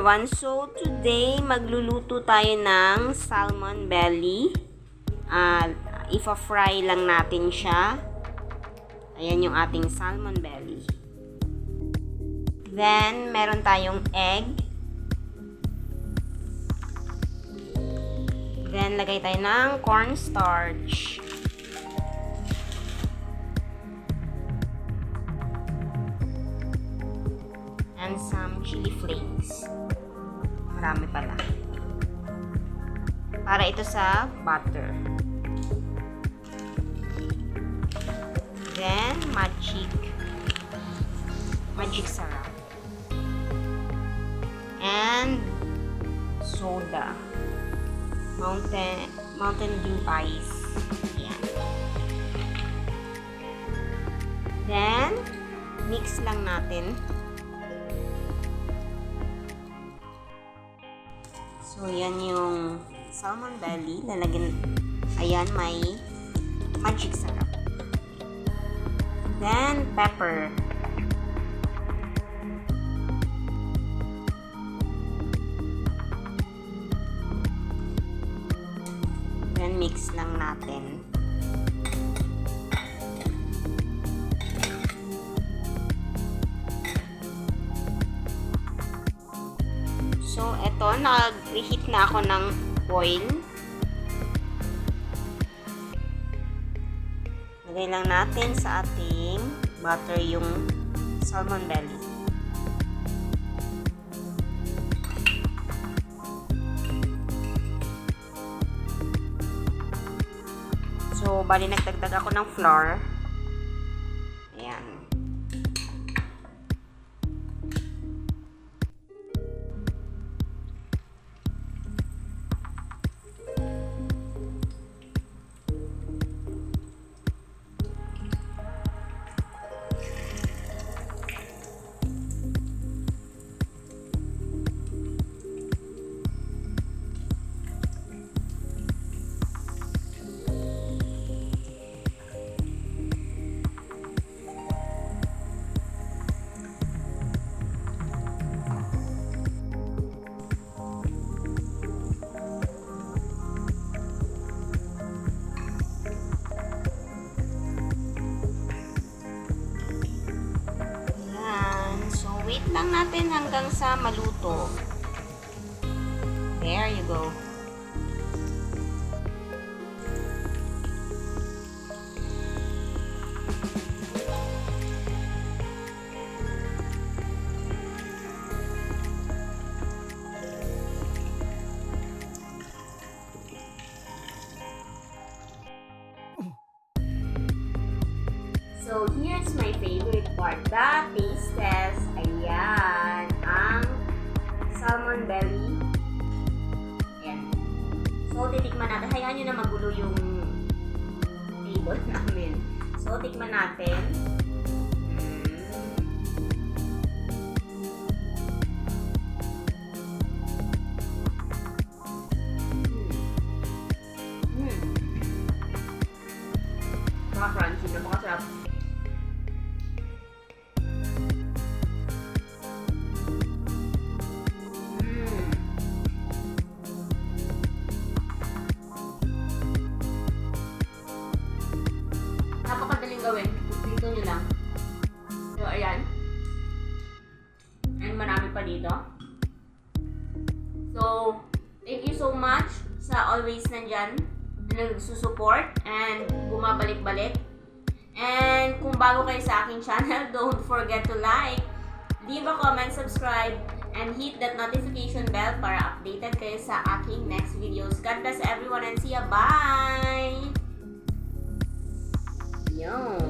everyone! So today magluluto tayo ng salmon belly. Ifa-fry lang natin siya. Ayan yung ating salmon belly. Then meron tayong egg. Then lagay tayo ng cornstarch. And some chili flakes. Marami pala. Para ito sa butter. Then, magic syrup. And soda. Mountain Dew ice. Ayan. Then, mix lang natin. So, yan yung salmon belly. Lalagyan, ayan, may magic syrup. Then, pepper. Then, mix lang natin. So, eto, nag-reheat na ako ng oil. Lagay lang natin sa ating butter yung salmon belly. So, bali nagdagdag ako ng flour. Ayan. Wait lang natin hanggang sa maluto. There you go. So, here's my favorite part, the taste test. Ayan, ang salmon belly. Ayan. So, titikman natin. Hayaan nyo na magulo yung table namin. So, tikman natin. Crunchy na, makasarap. Napakadaling gawin. Dito nyo lang. So, ayan. And marami pa dito. So, thank you so much sa always nandyan na nagsusupport and bumabalik-balik. And kung bago kayo sa aking channel, don't forget to like, leave a comment, subscribe, and hit that notification bell para updated kayo sa aking next videos. God bless everyone and see ya. Bye! Yo!